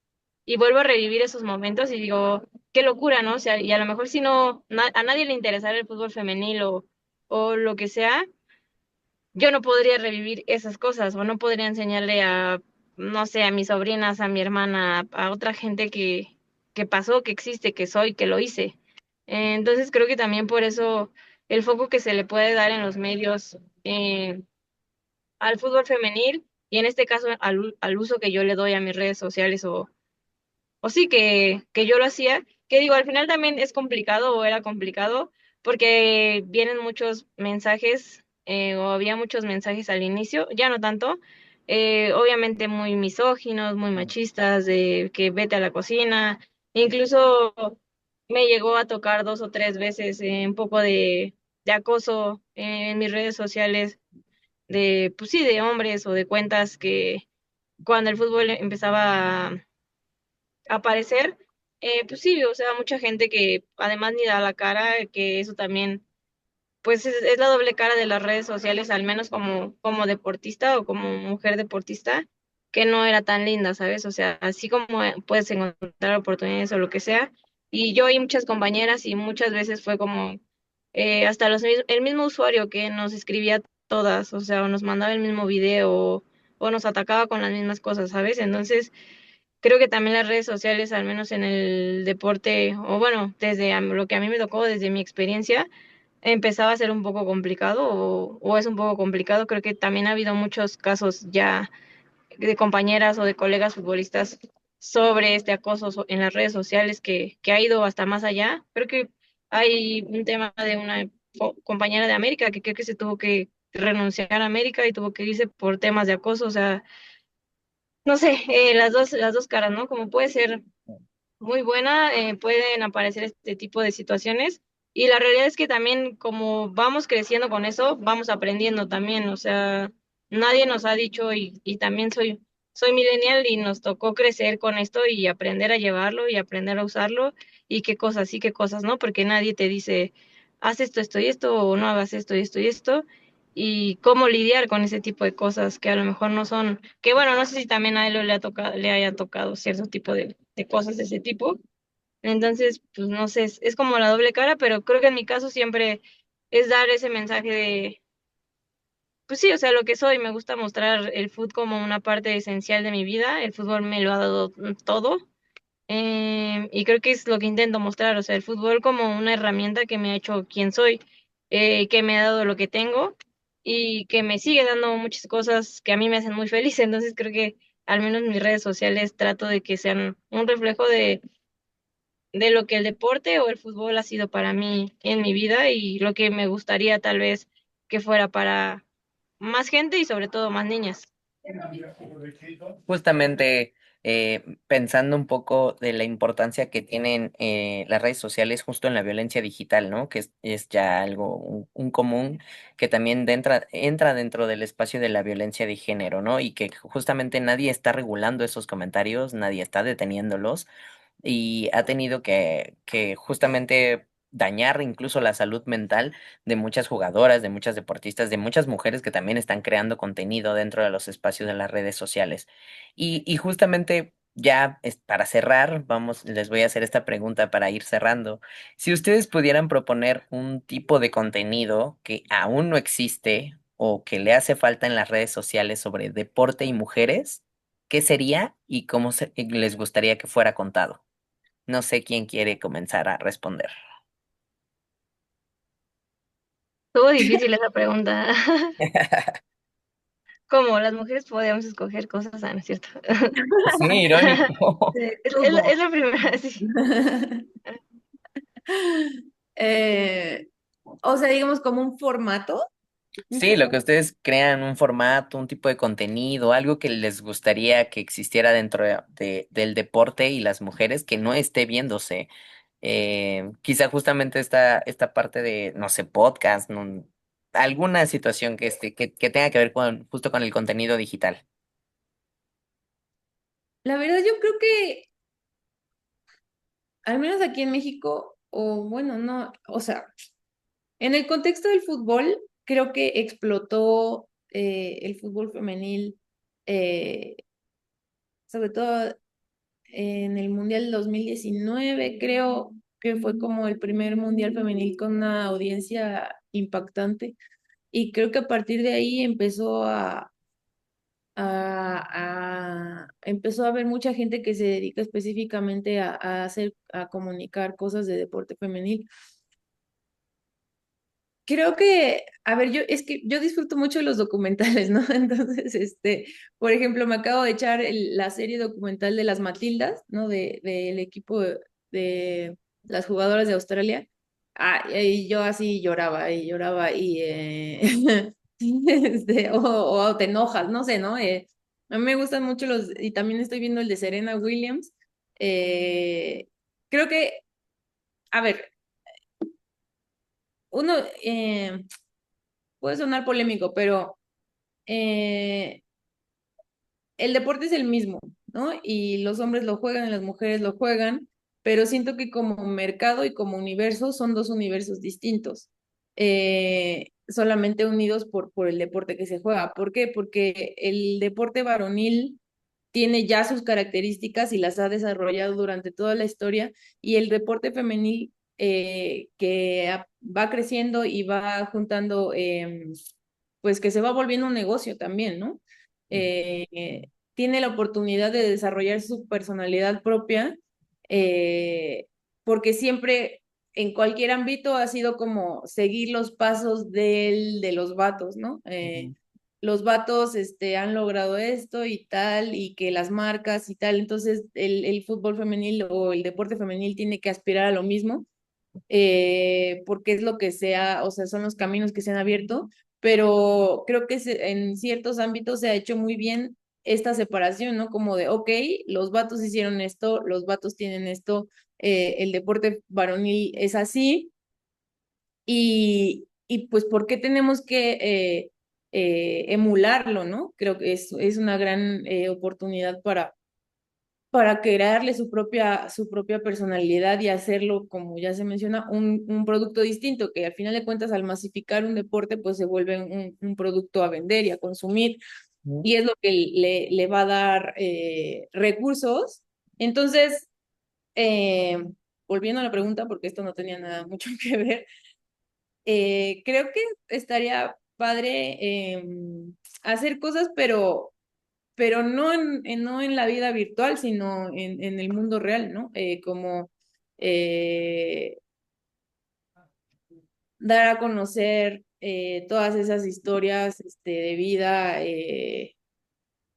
C: vuelvo a revivir esos momentos y digo, qué locura, ¿no? O sea, y a lo mejor si no, a nadie le interesara el fútbol femenil o lo que sea, yo no podría revivir esas cosas o no podría enseñarle a, no sé, a mis sobrinas, a mi hermana, a otra gente que pasó, que existe, que soy, que lo hice. Entonces creo que también por eso el foco que se le puede dar en los medios al fútbol femenil y en este caso al uso que yo le doy a mis redes sociales o sí que yo lo hacía, que digo, al final también es complicado o era complicado porque vienen muchos mensajes o había muchos mensajes al inicio, ya no tanto, obviamente muy misóginos, muy machistas, de que vete a la cocina, incluso me llegó a tocar 2 o 3 veces un poco de acoso en mis redes sociales, de, pues sí, de hombres o de cuentas que cuando el fútbol empezaba aparecer, pues sí, o sea, mucha gente que además ni da la cara, que eso también, pues es la doble cara de las redes sociales, al menos como deportista o como mujer deportista, que no era tan linda, ¿sabes? O sea, así como puedes encontrar oportunidades o lo que sea, y yo y muchas compañeras y muchas veces fue como hasta el mismo usuario que nos escribía todas, o sea, o nos mandaba el mismo video o nos atacaba con las mismas cosas, ¿sabes? Entonces, creo que también las redes sociales, al menos en el deporte, o bueno, desde lo que a mí me tocó, desde mi experiencia, empezaba a ser un poco complicado o es un poco complicado. Creo que también ha habido muchos casos ya de compañeras o de colegas futbolistas sobre este acoso en las redes sociales que ha ido hasta más allá. Creo que hay un tema de una compañera de América que creo que se tuvo que renunciar a América y tuvo que irse por temas de acoso, o sea, no sé, las dos caras, ¿no? Como puede ser muy buena, pueden aparecer este tipo de situaciones. Y la realidad es que también como vamos creciendo con eso, vamos aprendiendo también. O sea, nadie nos ha dicho y también soy millennial y nos tocó crecer con esto y aprender a llevarlo y aprender a usarlo y qué cosas sí, qué cosas no, porque nadie te dice, haz esto y esto o no hagas esto y esto y esto. Y cómo lidiar con ese tipo de cosas que a lo mejor no son, que bueno, no sé si también a él le ha tocado, le haya tocado cierto tipo de cosas de ese tipo. Entonces, pues no sé, es como la doble cara, pero creo que en mi caso siempre es dar ese mensaje de, pues sí, o sea, lo que soy, me gusta mostrar el fútbol como una parte esencial de mi vida, el fútbol me lo ha dado todo, y creo que es lo que intento mostrar, o sea, el fútbol como una herramienta que me ha hecho quien soy, que me ha dado lo que tengo y que me sigue dando muchas cosas que a mí me hacen muy feliz, entonces creo que al menos mis redes sociales trato de que sean un reflejo de lo que el deporte o el fútbol ha sido para mí en mi vida y lo que me gustaría tal vez que fuera para más gente y sobre todo más niñas.
A: Justamente pensando un poco de la importancia que tienen las redes sociales justo en la violencia digital, ¿no? Que es ya algo, un común que también entra dentro del espacio de la violencia de género, ¿no? Y que justamente nadie está regulando esos comentarios, nadie está deteniéndolos y ha tenido que justamente dañar incluso la salud mental de muchas jugadoras, de muchas deportistas, de muchas mujeres que también están creando contenido dentro de los espacios de las redes sociales. Y justamente ya para cerrar, les voy a hacer esta pregunta para ir cerrando. Si ustedes pudieran proponer un tipo de contenido que aún no existe o que le hace falta en las redes sociales sobre deporte y mujeres, ¿qué sería y cómo les gustaría que fuera contado? No sé quién quiere comenzar a responder.
C: Estuvo difícil esa pregunta. ¿Cómo las mujeres podíamos escoger cosas? Ah, no es cierto.
A: Sí, irónico.
C: Es la primera, sí.
B: Eh, o sea, digamos como un formato.
A: Sí, lo que ustedes crean, un formato, un tipo de contenido, algo que les gustaría que existiera dentro del deporte y las mujeres que no esté viéndose. Quizá justamente esta parte de, no sé, podcast, alguna situación que tenga que ver justo con el contenido digital.
B: La verdad, yo creo que, al menos aquí en México, o bueno, no, o sea, en el contexto del fútbol. creo que explotó el fútbol femenil, eh, sobre todo en el Mundial 2019, creo que fue como el primer Mundial femenil con una audiencia impactante. Y creo que a partir de ahí empezó a haber mucha gente que se dedica específicamente a comunicar cosas de deporte femenil. Creo que, a ver, es que yo disfruto mucho de los documentales, ¿no? Entonces, por ejemplo, me acabo de echar la serie documental de las Matildas, ¿no? Del equipo de las jugadoras de Australia. Y yo así lloraba y lloraba o te enojas, no sé, ¿no? A mí me gustan mucho y también estoy viendo el de Serena Williams. Eh, Creo que, a ver, uno, puede sonar polémico, pero eh, el deporte es el mismo, ¿no? Y los hombres lo juegan y las mujeres lo juegan, pero siento que como mercado y como universo son dos universos distintos, solamente unidos por el deporte que se juega. ¿Por qué? Porque el deporte varonil tiene ya sus características y las ha desarrollado durante toda la historia, y el deporte femenil va creciendo y va juntando, pues que se va volviendo un negocio también, ¿no? Tiene la oportunidad de desarrollar su personalidad propia, eh, porque siempre en cualquier ámbito ha sido como seguir los pasos de los vatos, ¿no?
A: Ujú.
B: Los vatos han logrado esto y tal, y que las marcas y tal, entonces el fútbol femenil o el deporte femenil tiene que aspirar a lo mismo, porque es lo que sea, o sea, son los caminos que se han abierto, pero creo que en ciertos ámbitos se ha hecho muy bien esta separación, ¿no? Como de, ok, los vatos hicieron esto, los vatos tienen esto, el deporte varonil es así, y pues, ¿por qué tenemos que emularlo, ¿no? Creo que es una gran oportunidad para crearle su propia personalidad y hacerlo, como ya se menciona, un producto distinto, que al final de cuentas, al masificar un deporte, pues se vuelve un producto a vender y a consumir,
A: Ujú.
B: y es lo que le va a dar recursos. Entonces, eh, volviendo a la pregunta, porque esto no tenía nada mucho que ver, creo que estaría padre hacer cosas, pero no no en la vida virtual, sino en el mundo real, ¿no? Como eh, dar a conocer todas esas historias de vida,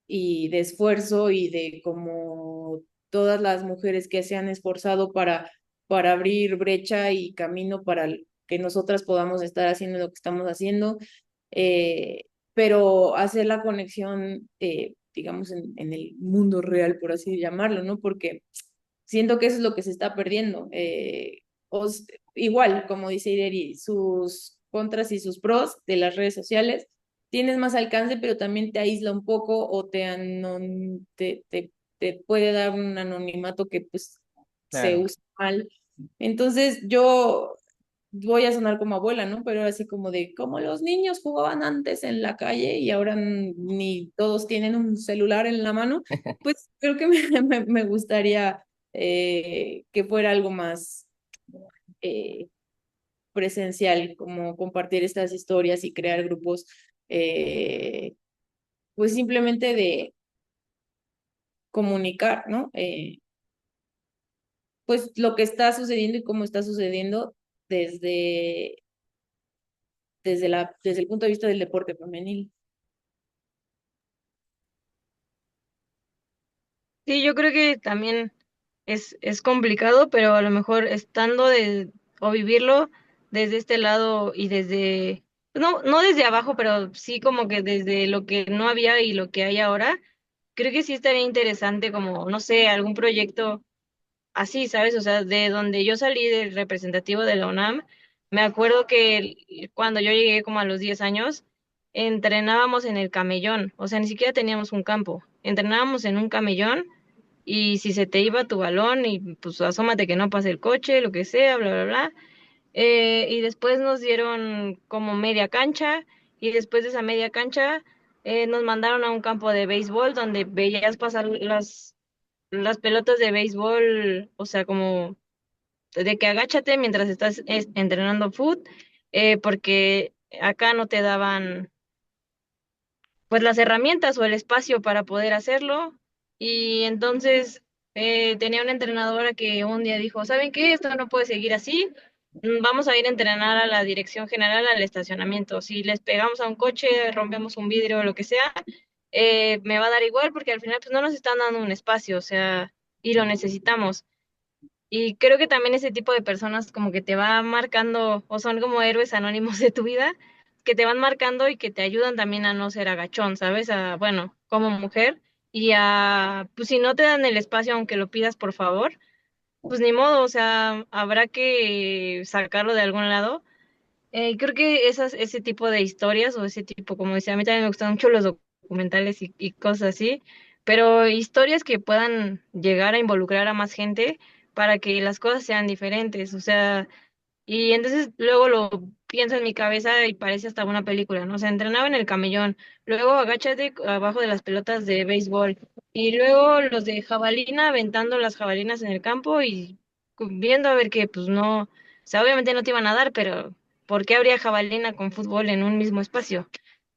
B: y de esfuerzo, y de como todas las mujeres que se han esforzado para abrir brecha y camino para que nosotras podamos estar haciendo lo que estamos haciendo, eh, pero hacer la conexión, digamos, en el mundo real, por así llamarlo, ¿no? Porque siento que eso es lo que se está perdiendo. Igual, como dice Ideri, sus contras y sus pros de las redes sociales, tienes más alcance, pero también te aísla un poco, o te puede dar un anonimato que pues se
A: Claro.
B: usa mal. Entonces yo voy a sonar como abuela, ¿no? Pero así como de, como los niños jugaban antes en la calle y ahora ni todos tienen un celular en la mano, pues creo que me gustaría que fuera algo más eh, presencial, como compartir estas historias y crear grupos, eh, pues simplemente de comunicar, ¿no? Pues lo que está sucediendo y cómo está sucediendo desde, desde el punto de vista del deporte femenil.
C: Sí, yo creo que también es complicado, pero a lo mejor estando o vivirlo desde este lado y desde, no desde abajo, pero sí como que desde lo que no había y lo que hay ahora, creo que sí estaría interesante como, no sé, algún proyecto así, ¿sabes? O sea, de donde yo salí del representativo de la UNAM, me acuerdo que cuando yo llegué como a los 10 años, entrenábamos en el camellón, o sea, ni siquiera teníamos un campo, entrenábamos en un camellón y si se te iba tu balón y pues asómate que no pase el coche, lo que sea, bla, bla, bla. y después nos dieron como media cancha y después de esa media cancha nos mandaron a un campo de béisbol donde veías pasar las pelotas de béisbol, o sea, como de que agáchate mientras estás entrenando foot, porque acá no te daban pues las herramientas o el espacio para poder hacerlo. Y entonces tenía una entrenadora que un día dijo, ¿saben qué? Esto no puede seguir así. Vamos a ir a entrenar a la dirección general al estacionamiento. Si les pegamos a un coche, rompemos un vidrio o lo que sea, me va a dar igual porque al final pues no nos están dando un espacio, o sea, y lo necesitamos. Y creo que también ese tipo de personas como que te va marcando o son como héroes anónimos de tu vida, que te van marcando y que te ayudan también a no ser agachón, ¿sabes? A, bueno, como mujer y a, pues si no te dan el espacio aunque lo pidas por favor, pues ni modo, o sea, habrá que sacarlo de algún lado. Creo que ese tipo de historias o ese tipo, como decía, a mí también me gustan mucho los documentales y cosas así, pero historias que puedan llegar a involucrar a más gente para que las cosas sean diferentes, o sea, y entonces luego lo pienso en mi cabeza y parece hasta una película, ¿no? O sea, entrenaba en el camellón, luego agáchate abajo de las pelotas de béisbol y luego los de jabalina aventando las jabalinas en el campo y viendo a ver que pues no, o sea, obviamente no te iban a dar, pero ¿por qué habría jabalina con fútbol en un mismo espacio?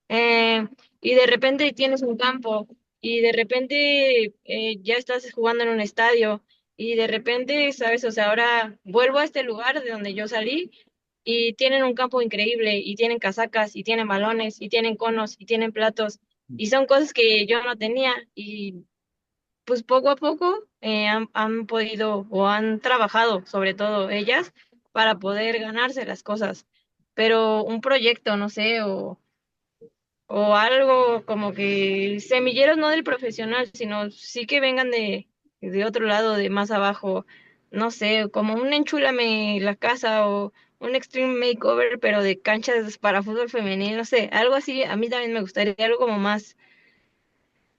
C: Eh, y de repente tienes un campo y de repente ya estás jugando en un estadio y de repente, ¿sabes? O sea, ahora vuelvo a este lugar de donde yo salí y tienen un campo increíble y tienen casacas y tienen balones y tienen conos y tienen platos y son cosas que yo no tenía y pues poco a poco han podido o han trabajado, sobre todo ellas, para poder ganarse las cosas. Pero un proyecto, no sé, o algo como que semilleros no del profesional, sino sí que vengan de otro lado, de más abajo, no sé, como un enchúlame la casa o un extreme makeover, pero de canchas para fútbol femenil, no sé, algo así, a mí también me gustaría algo como más,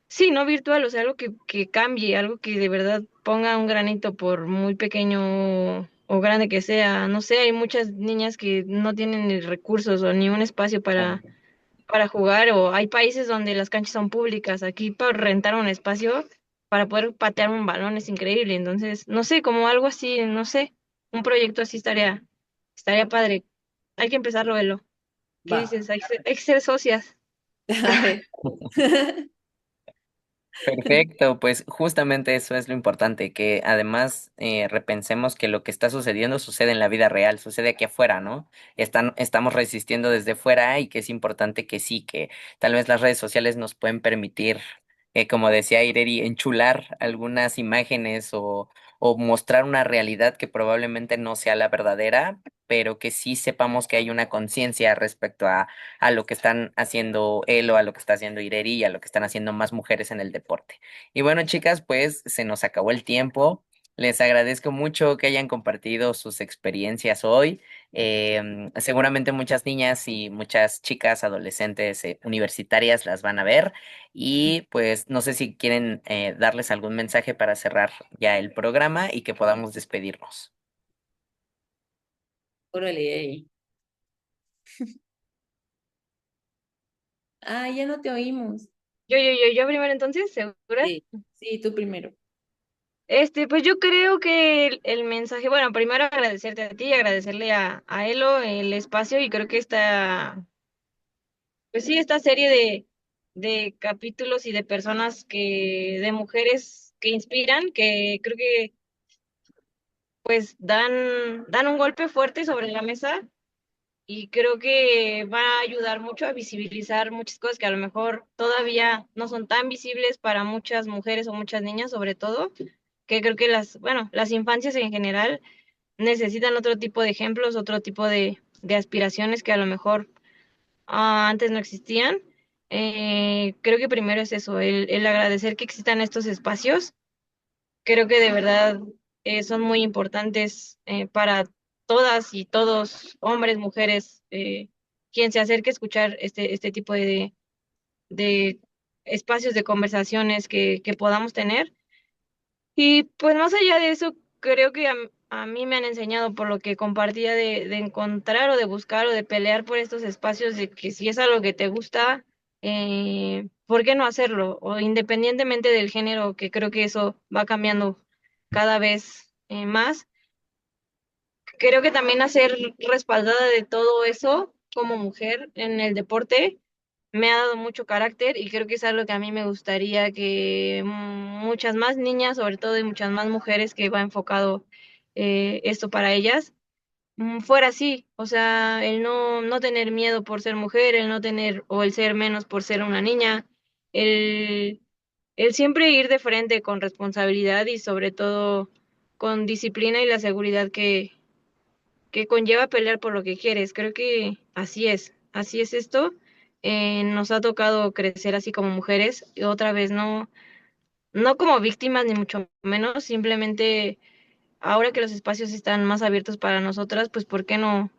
C: sí, no virtual, o sea, algo que cambie, algo que de verdad ponga un granito por muy pequeño o grande que sea, no sé, hay muchas niñas que no tienen ni recursos o ni un espacio para jugar o hay países donde las canchas son públicas. Aquí para rentar un espacio para poder patear un balón es increíble. Entonces, no sé, como algo así, no sé, un proyecto así estaría padre. Hay que empezarlo, Elo. ¿Qué
B: Va,
C: dices? Hay que ser socias.
B: a ver.
A: Perfecto, pues justamente eso es lo importante, que además repensemos que lo que está sucediendo sucede en la vida real, sucede aquí afuera, ¿no? Estamos resistiendo desde fuera y que es importante que sí, que tal vez las redes sociales nos pueden permitir, como decía Ireri, enchular algunas imágenes o mostrar una realidad que probablemente no sea la verdadera, pero que sí sepamos que hay una conciencia respecto a lo que están haciendo él o a lo que está haciendo Ireri y a lo que están haciendo más mujeres en el deporte. Y bueno, chicas, pues se nos acabó el tiempo. Les agradezco mucho que hayan compartido sus experiencias hoy. Seguramente muchas niñas y muchas chicas, adolescentes, universitarias las van a ver. Y pues no sé si quieren darles algún mensaje para cerrar ya el programa y que podamos despedirnos.
B: Órale, ey. Ah, ya no te oímos.
C: Yo primero entonces, ¿segura?
B: Sí, sí, tú primero.
C: Pues yo creo que el mensaje, bueno, primero agradecerte a ti, agradecerle a Elo el espacio y creo que pues sí, esta serie de capítulos y de personas de mujeres que inspiran, que creo que pues dan un golpe fuerte sobre la mesa y creo que va a ayudar mucho a visibilizar muchas cosas que a lo mejor todavía no son tan visibles para muchas mujeres o muchas niñas, sobre todo, que creo que bueno, las infancias en general necesitan otro tipo de ejemplos, otro tipo de aspiraciones que a lo mejor antes no existían. Creo que primero es eso, el agradecer que existan estos espacios. Creo que de verdad son muy importantes para todas y todos, hombres, mujeres, quien se acerque a escuchar este tipo de espacios de conversaciones que podamos tener. Y pues más allá de eso, creo que a mí me han enseñado por lo que compartía de encontrar o de buscar o de pelear por estos espacios de que si es algo que te gusta, ¿por qué no hacerlo? O independientemente del género, que creo que eso va cambiando cada vez más. Creo que también hacer respaldada de todo eso como mujer en el deporte me ha dado mucho carácter y creo que es algo que a mí me gustaría que muchas más niñas, sobre todo y muchas más mujeres que va enfocado esto para ellas, fuera así, o sea, el no tener miedo por ser mujer, el no tener o el ser menos por ser una niña, el, el siempre ir de frente con responsabilidad y sobre todo con disciplina y la seguridad que conlleva pelear por lo que quieres. Creo que así es esto. Nos ha tocado crecer así como mujeres y otra vez no como víctimas ni mucho menos, simplemente ahora que los espacios están más abiertos para nosotras, pues ¿por qué no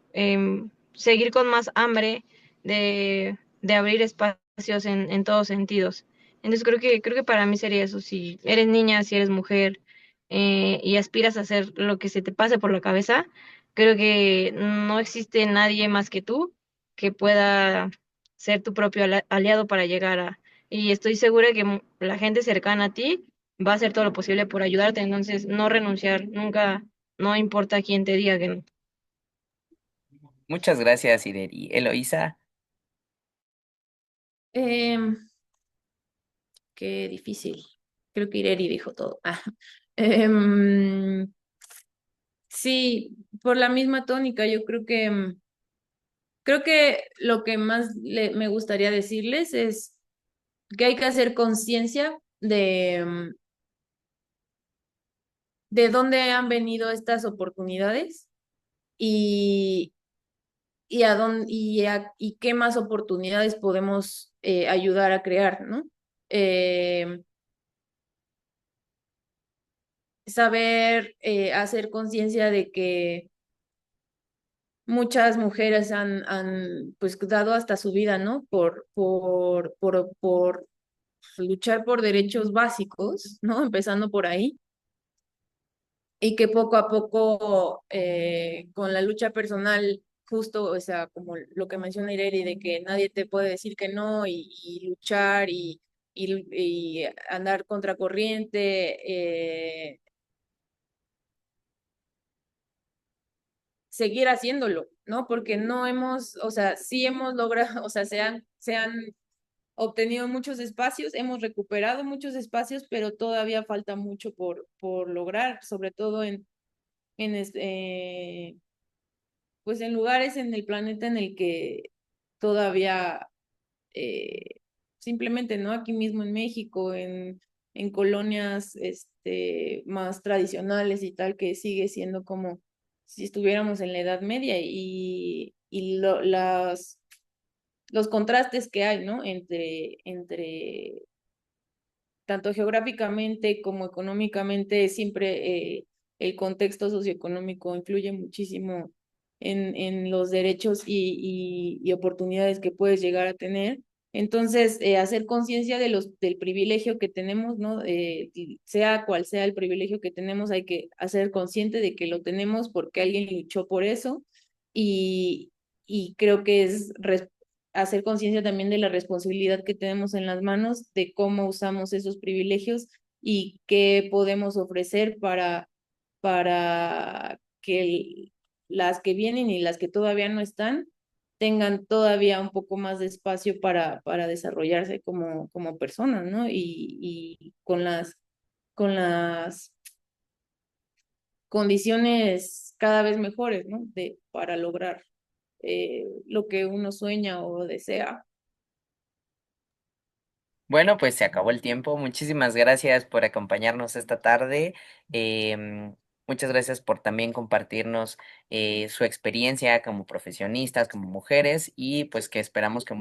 C: seguir con más hambre de abrir espacios en todos sentidos? Entonces creo que para mí sería eso, si eres niña, si eres mujer y aspiras a hacer lo que se te pase por la cabeza, creo que no existe nadie más que tú que pueda ser tu propio aliado para llegar a... Y estoy segura que la gente cercana a ti va a hacer todo lo posible por ayudarte, entonces no renunciar, nunca, no importa quién te diga que no.
A: Muchas gracias, Ireri. Eloísa,
B: Em, qué difícil. Creo que Ireri dijo todo. Em, sí, por la misma tónica, yo creo que lo que más me gustaría decirles es que hay que hacer conciencia de dónde han venido estas oportunidades y, y qué más oportunidades podemos ayudar a crear, ¿no? Saber hacer conciencia de que muchas mujeres han pues dado hasta su vida, ¿no? Por luchar por derechos básicos, ¿no? Empezando por ahí. Y que poco a poco, con la lucha personal, justo, o sea, como lo que menciona Ireri, de que nadie te puede decir que no y luchar y andar contracorriente, seguir haciéndolo, ¿no? Porque no hemos, o sea, sí hemos logrado, o sea, se han obtenido muchos espacios, hemos recuperado muchos espacios, pero todavía falta mucho por lograr, sobre todo en, pues en lugares en el planeta en el que todavía eh, simplemente, ¿no? Aquí mismo en México, en colonias más tradicionales y tal, que sigue siendo como si estuviéramos en la Edad Media los contrastes que hay, ¿no? Entre tanto geográficamente como económicamente, siempre el contexto socioeconómico influye muchísimo en los derechos y oportunidades que puedes llegar a tener. Entonces, hacer conciencia del privilegio que tenemos, ¿no? Sea cual sea el privilegio que tenemos, hay que hacer consciente de que lo tenemos porque alguien luchó por eso y, y creo que es hacer conciencia también de la responsabilidad que tenemos en las manos, de cómo usamos esos privilegios y qué podemos ofrecer para que las que vienen y las que todavía no están tengan todavía un poco más de espacio para desarrollarse como personas, ¿no? Y con las condiciones cada vez mejores, ¿no? Para lograr lo que uno sueña o desea.
A: bueno, pues se acabó el tiempo. Muchísimas gracias por acompañarnos esta tarde. Muchas gracias por también compartirnos su experiencia como profesionistas, como mujeres, y pues que esperamos que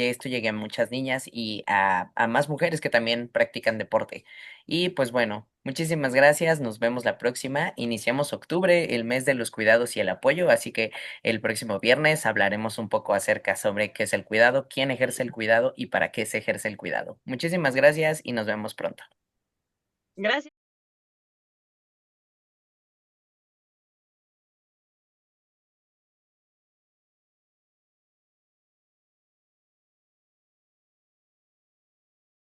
A: esto llegue a muchas niñas y a más mujeres que también practican deporte. Y pues bueno, muchísimas gracias. Nos vemos la próxima. Iniciamos octubre, el mes de los cuidados y el apoyo, así que el próximo viernes hablaremos un poco acerca sobre qué es el cuidado, quién ejerce el cuidado y para qué se ejerce el cuidado. Muchísimas gracias y nos vemos pronto.
C: Gracias.